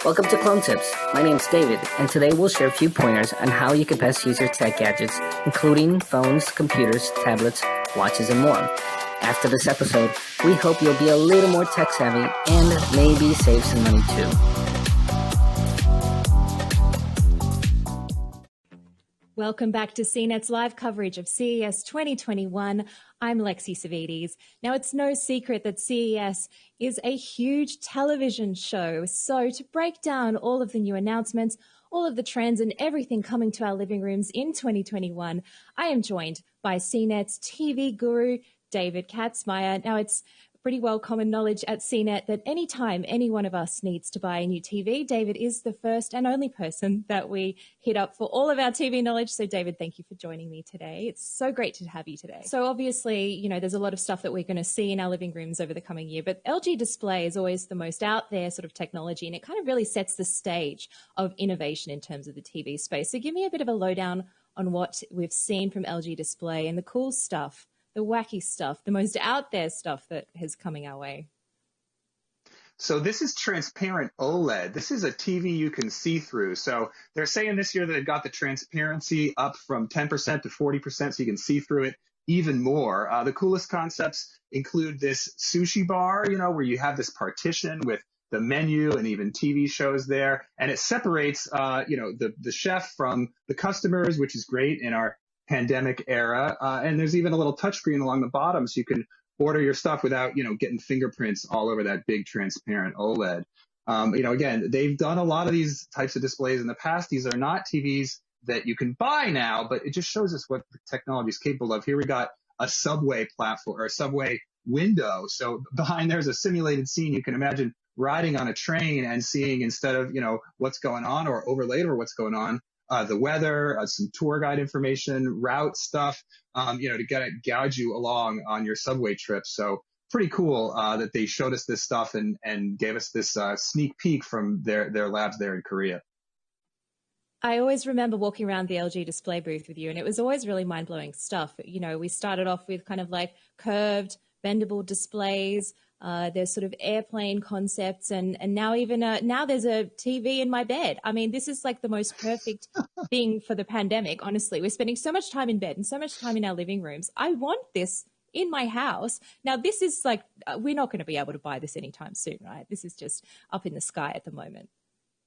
Welcome to Clone Tips. My name's David, and today we'll share a few pointers on how you can best use your tech gadgets, including phones, computers, tablets, watches, and more. After this episode, we hope you'll be a little more tech savvy and maybe save some money too. Welcome back to CNET's live coverage of CES 2021. I'm Lexi Savides. Now, it's no secret that CES is a huge television show. So to break down all of the new announcements, all of the trends and everything coming to our living rooms in 2021, I am joined by CNET's TV guru, David Katzmeyer. Now, it's pretty well common knowledge at CNET that anytime any one of us needs to buy a new TV, David is the first and only person that we hit up for all of our TV knowledge. So David, thank you for joining me today. It's so great to have you today. So obviously, you know, there's a lot of stuff that we're going to see in our living rooms over the coming year, but LG Display is always the most out there sort of technology, and it kind of really sets the stage of innovation in terms of the TV space. So give me a bit of a lowdown on what we've seen from LG Display and the cool stuff, the wacky stuff, the most out there stuff that is coming our way. So this is transparent OLED. This is a TV you can see through. So they're saying this year that they've got the transparency up from 10% to 40%, so you can see through it even more. The coolest concepts include this sushi bar, you know, where you have this partition with the menu and even TV shows there. And it separates, the chef from the customers, which is great in our pandemic era. And there's even a little touchscreen along the bottom so you can order your stuff without, getting fingerprints all over that big transparent OLED. Again, they've done a lot of these types of displays in the past. These are not TVs that you can buy now, but it just shows us what the technology is capable of. Here we got a subway platform or a subway window. So behind there's a simulated scene. You can imagine riding on a train and seeing, instead of, what's going on or overlaid over what's going on, the weather, some tour guide information, route stuff, to gouge you along on your subway trip. So pretty cool that they showed us this stuff and gave us this sneak peek from their labs there in Korea. I always remember walking around the LG display booth with you, and it was always really mind-blowing stuff. We started off with kind of like curved, bendable displays. There's sort of airplane concepts, and now even now there's a TV in my bed. I mean, this is like the most perfect thing for the pandemic. Honestly, we're spending so much time in bed and so much time in our living rooms. I want this in my house. Now, this is like, we're not going to be able to buy this anytime soon, right? This is just up in the sky at the moment.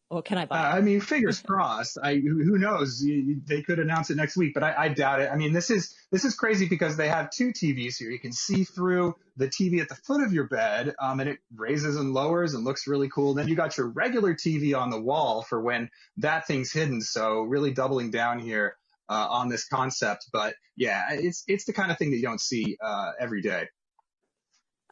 Or can I buy it? Fingers crossed. Who knows? They could announce it next week, but I doubt it. I mean, this is crazy because they have two TVs here. You can see through the TV at the foot of your bed, and it raises and lowers and looks really cool. Then you got your regular TV on the wall for when that thing's hidden. So really doubling down here on this concept. But yeah, it's the kind of thing that you don't see every day.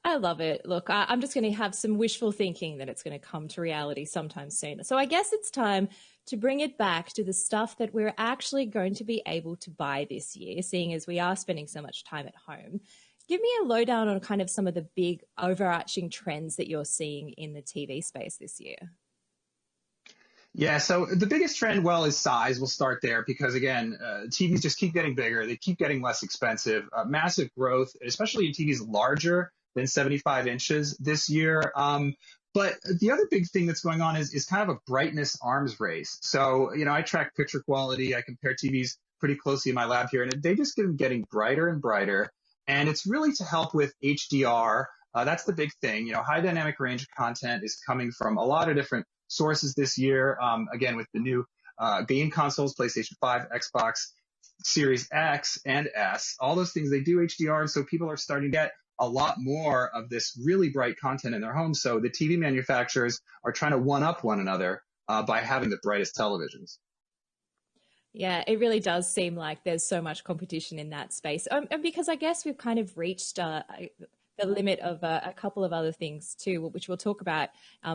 I love it. Look, I'm just going to have some wishful thinking that it's going to come to reality sometime soon. So I guess it's time to bring it back to the stuff that we're actually going to be able to buy this year, seeing as we are spending so much time at home. Give me a lowdown on kind of some of the big overarching trends that you're seeing in the TV space this year. Yeah, so the biggest trend, is size. We'll start there because, again, TVs just keep getting bigger. They keep getting less expensive. Massive growth, especially in TVs larger than 75 inches this year. But the other big thing that's going on is kind of a brightness arms race. So, I track picture quality. I compare TVs pretty closely in my lab here, and they just keep getting brighter and brighter. And it's really to help with HDR. That's the big thing. High dynamic range content is coming from a lot of different sources this year. Again, with the new game consoles, PlayStation 5, Xbox Series X and S, all those things, they do HDR. And so people are starting to get a lot more of this really bright content in their homes. So the TV manufacturers are trying to one-up one another by having the brightest televisions. Yeah, it really does seem like there's so much competition in that space. And because I guess we've kind of reached the limit of a couple of other things too, which we'll talk about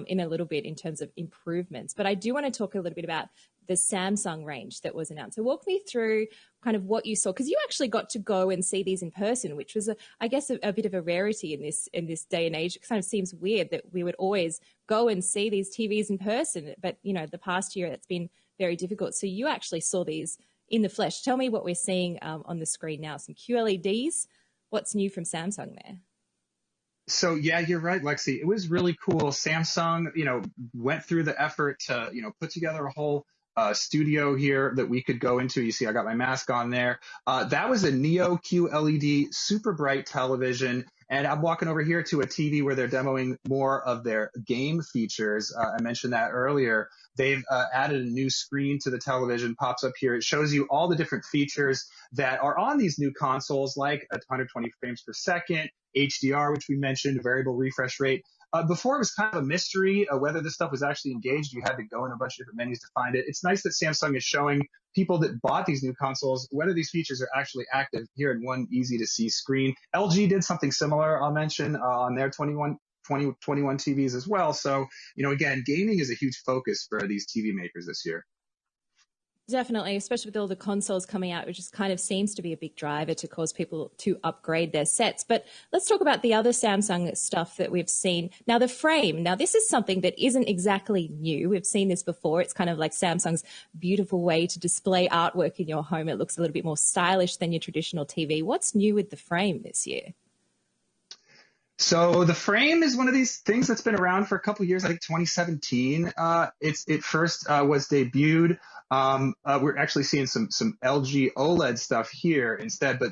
in a little bit in terms of improvements. But I do want to talk a little bit about the Samsung range that was announced. So walk me through kind of what you saw, because you actually got to go and see these in person, which was, I guess, a bit of a rarity in this day and age. It kind of seems weird that we would always go and see these TVs in person, but the past year it's been very difficult. So you actually saw these in the flesh. Tell me what we're seeing on the screen now. Some QLEDs. What's new from Samsung there? So yeah, you're right, Lexi. It was really cool. Samsung, went through the effort to, put together a whole studio here that we could go into. You see, I got my mask on there. That was a Neo QLED super bright television. And I'm walking over here to a TV where they're demoing more of their game features. I mentioned that earlier. They've added a new screen to the television, pops up here. It shows you all the different features that are on these new consoles, like 120 frames per second, HDR, which we mentioned, variable refresh rate. Before it was kind of a mystery whether this stuff was actually engaged. You had to go in a bunch of different menus to find it. It's nice that Samsung is showing people that bought these new consoles whether these features are actually active here in one easy to see screen. LG did something similar, I'll mention, on their 2021 TVs as well. So, again, gaming is a huge focus for these TV makers this year. Definitely, especially with all the consoles coming out, which just kind of seems to be a big driver to cause people to upgrade their sets. But let's talk about the other Samsung stuff that we've seen. Now, the frame. Now, this is something that isn't exactly new. We've seen this before. It's kind of like Samsung's beautiful way to display artwork in your home. It looks a little bit more stylish than your traditional TV. What's new with the frame this year? So the frame is one of these things that's been around for a couple of years. I think 2017. It first was debuted. We're actually seeing some LG OLED stuff here instead, but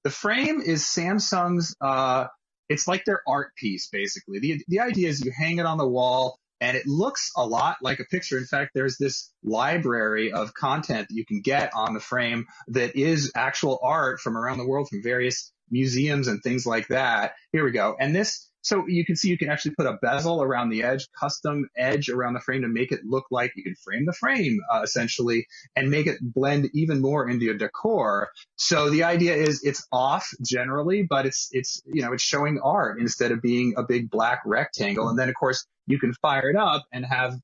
the frame is Samsung's. It's like their art piece, basically. The idea is you hang it on the wall, and it looks a lot like a picture. In fact, there's this library of content that you can get on the frame that is actual art from around the world, from various museums and things like that. Here we go. And this, so you can see you can actually put a bezel around the edge, custom edge around the frame to make it look like you can frame the frame, essentially, and make it blend even more into your decor. So the idea is it's off generally, but it's showing art instead of being a big black rectangle. And then, of course, you can fire it up and have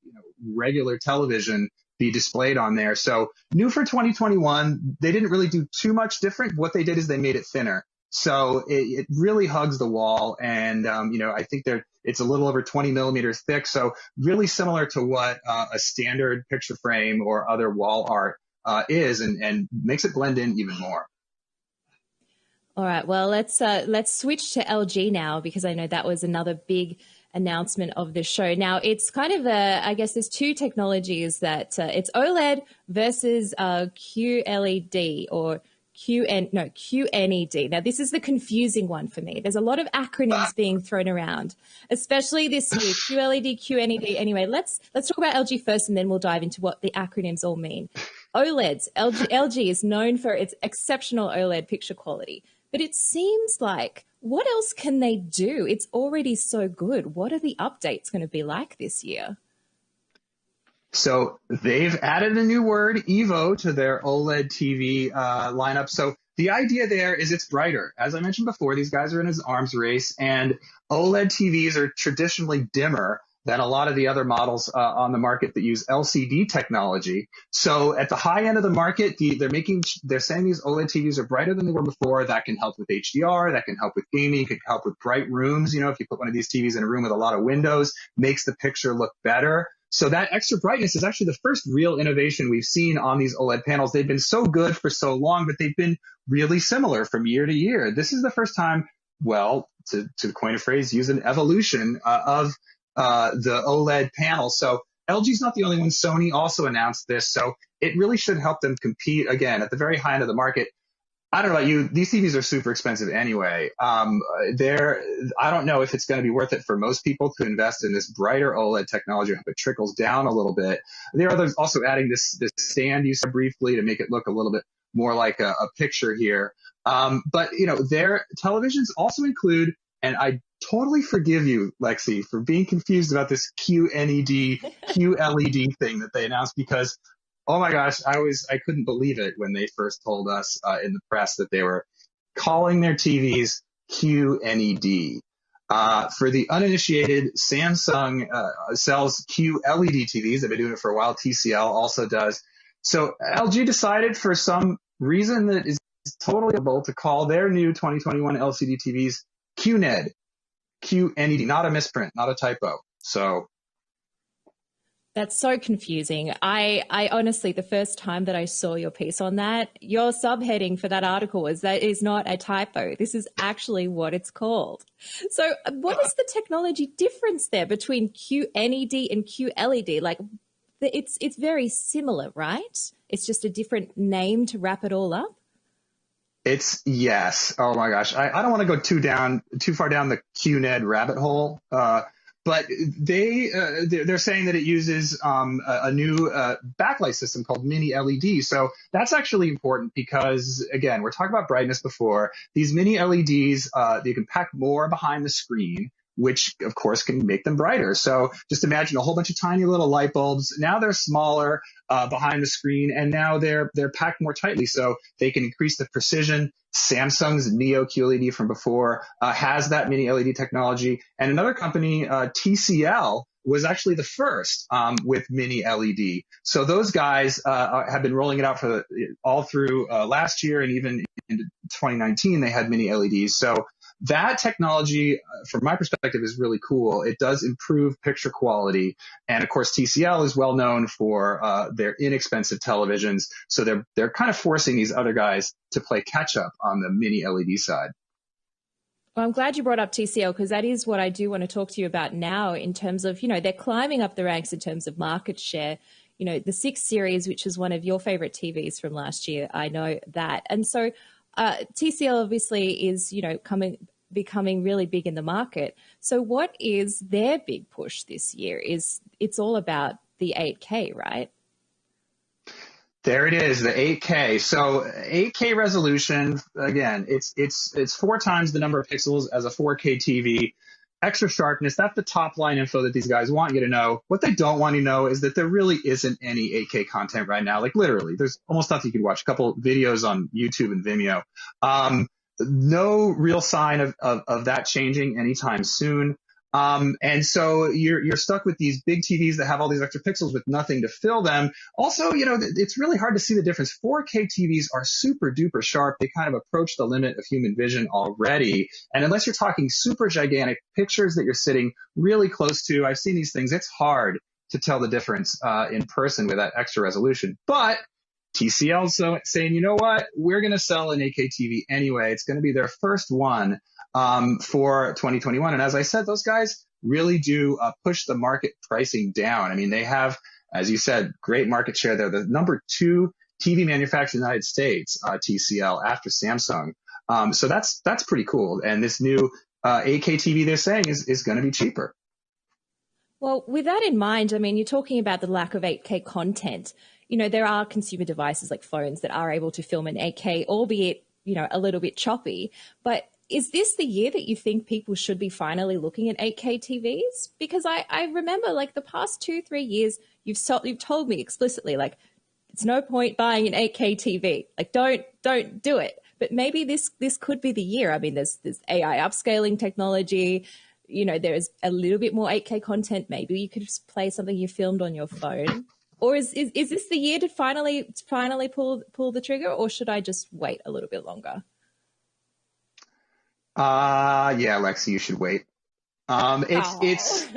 regular television be displayed on there. So new for 2021, they didn't really do too much different. What they did is they made it thinner. So it really hugs the wall, and I think it's a little over 20 millimeters thick. So really similar to what a standard picture frame or other wall art is, and makes it blend in even more. All right. Well, let's switch to LG now, because I know that was another big announcement of the show. Now, it's kind of I guess there's two technologies that it's OLED versus QLED or QNED. Now, this is the confusing one for me. There's a lot of acronyms being thrown around, especially this year, QLED, QNED. Anyway, let's talk about LG first, and then we'll dive into what the acronyms all mean. OLEDs. LG is known for its exceptional OLED picture quality, but it seems like, what else can they do? It's already so good. What are the updates going to be like this year? So they've added a new word, Evo, to their OLED TV lineup. So the idea there is it's brighter. As I mentioned before, these guys are in an arms race, and OLED TVs are traditionally dimmer than a lot of the other models on the market that use LCD technology. So at the high end of the market, they're saying these OLED TVs are brighter than they were before. That can help with HDR, that can help with gaming, can help with bright rooms. If you put one of these TVs in a room with a lot of windows, makes the picture look better. So that extra brightness is actually the first real innovation we've seen on these OLED panels. They've been so good for so long, but they've been really similar from year to year. This is the first time, well, to coin a phrase, use an evolution of the OLED panel. So LG's not the only one. Sony also announced this. So it really should help them compete, again, at the very high end of the market. I don't know about you. These TVs are super expensive anyway. I don't know if it's going to be worth it for most people to invest in this brighter OLED technology. I hope it trickles down a little bit. There are others also adding this stand you said briefly to make it look a little bit more like a picture here. But their televisions also include, and I totally forgive you, Lexi, for being confused about this QNED, QLED thing that they announced, because oh my gosh, I couldn't believe it when they first told us in the press that they were calling their TVs QNED. For the uninitiated, Samsung sells QLED TVs. They've been doing it for a while. TCL also does. So LG decided for some reason that is totally able to call their new 2021 LCD TVs QNED, QNED, not a misprint, not a typo. So That's so confusing. I honestly, the first time that I saw your piece on that, your subheading for that article was that is not a typo. This is actually what it's called. So, what is the technology difference there between QNED and QLED? Like, it's very similar, right? It's just a different name to wrap it all up. It's yes. Oh my gosh. I don't want to go too far down the QNED rabbit hole. But they're saying that it uses a new backlight system called mini LED. So that's actually important because, again, we're talking about brightness before. These mini LEDs, they can pack more behind the screen, which of course can make them brighter. So just imagine a whole bunch of tiny little light bulbs. Now they're smaller behind the screen, and now they're packed more tightly, so they can increase the precision. Samsung's Neo QLED from before has that mini LED technology, and another company, TCL, was actually the first with mini LED. So those guys have been rolling it out for all through last year, and even in 2019 they had mini LEDs. So that technology, from my perspective, is really cool. It does improve picture quality. And of course, TCL is well known for their inexpensive televisions. So they're kind of forcing these other guys to play catch up on the mini LED side. Well, I'm glad you brought up TCL because that is what I do want to talk to you about now in terms of, they're climbing up the ranks in terms of market share. The 6 Series, which is one of your favorite TVs from last year, I know that. And so TCL obviously is, becoming really big in the market. So what is their big push this year? It's all about the 8K, right? There it is, the 8K. So 8K resolution, again, it's 4 times the number of pixels as a 4K TV. Extra sharpness, that's the top line info that these guys want you to know. What they don't want you to know is that there really isn't any 8K content right now. Like literally, there's almost nothing you can watch. A couple videos on YouTube and Vimeo. No real sign of that changing anytime soon. And so you're stuck with these big TVs that have all these extra pixels with nothing to fill them. Also, it's really hard to see the difference. 4K TVs are super duper sharp. They kind of approach the limit of human vision already. And unless you're talking super gigantic pictures that you're sitting really close to, I've seen these things. It's hard to tell the difference in person with that extra resolution. But TCL's saying, you know what, we're going to sell an 8K TV anyway. It's going to be their first one for 2021. And as I said, those guys really do push the market pricing down. I mean, they have, as you said, great market share. They're the number 2 TV manufacturer in the United States, TCL, after Samsung. So that's pretty cool. And this new 8K TV they're saying is going to be cheaper. Well, with that in mind, I mean, you're talking about the lack of 8K content. There are consumer devices like phones that are able to film in 8K, albeit, a little bit choppy. But is this the year that you think people should be finally looking at 8K TVs? Because I remember like the past 2-3 years, you've told me explicitly, like, it's no point buying an 8K TV. Like, don't do it. But maybe this could be the year. I mean, there's AI upscaling technology. There's a little bit more 8K content. Maybe you could just play something you filmed on your phone. Or is this the year to finally pull the trigger, or should I just wait a little bit longer? Yeah, Lexi, you should wait. It's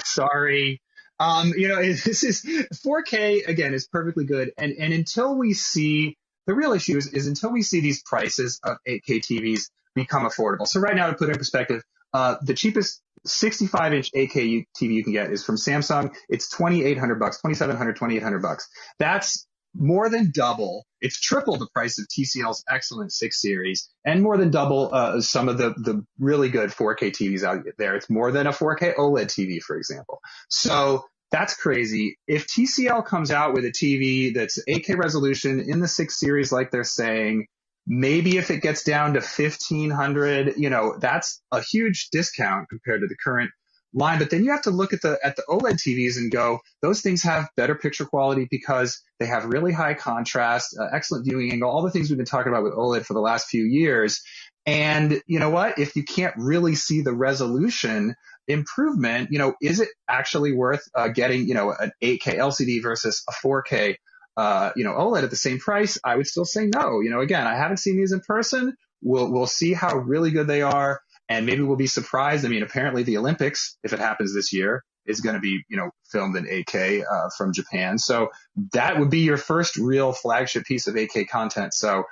sorry. This is 4K again is perfectly good. And until we see, the real issue is until we see these prices of 8K TVs become affordable. So right now, to put it in perspective, the cheapest 65-inch 8K TV you can get is from Samsung. It's $2,800, $2,700, $2,800. That's more than double. It's triple the price of TCL's excellent 6 Series, and more than double some of the really good 4K TVs out there. It's more than a 4K OLED TV, for example. So that's crazy. If TCL comes out with a TV that's 8K resolution in the 6 Series, like they're saying, maybe if it gets down to $1,500, that's a huge discount compared to the current line. But then you have to look at the OLED TVs and go, those things have better picture quality because they have really high contrast, excellent viewing angle, all the things we've been talking about with OLED for the last few years. And you know what? If you can't really see the resolution improvement, is it actually worth getting, an 8K LCD versus a 4K OLED at the same price? I would still say no. Again, I haven't seen these in person. We'll see how really good they are, and maybe we'll be surprised. I mean, apparently the Olympics, if it happens this year, is going to be, filmed in 8K from Japan. So that would be your first real flagship piece of 8K content. So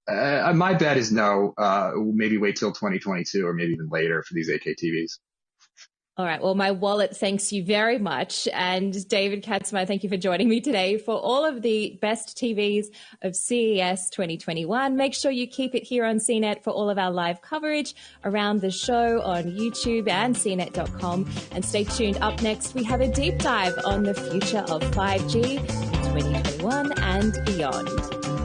my bet is no. Maybe wait till 2022 or maybe even later for these 8K TVs. All right. Well, my wallet thanks you very much. And David Katzmeier, thank you for joining me today for all of the best TVs of CES 2021. Make sure you keep it here on CNET for all of our live coverage around the show on YouTube and CNET.com. And stay tuned. Up next, we have a deep dive on the future of 5G in 2021 and beyond.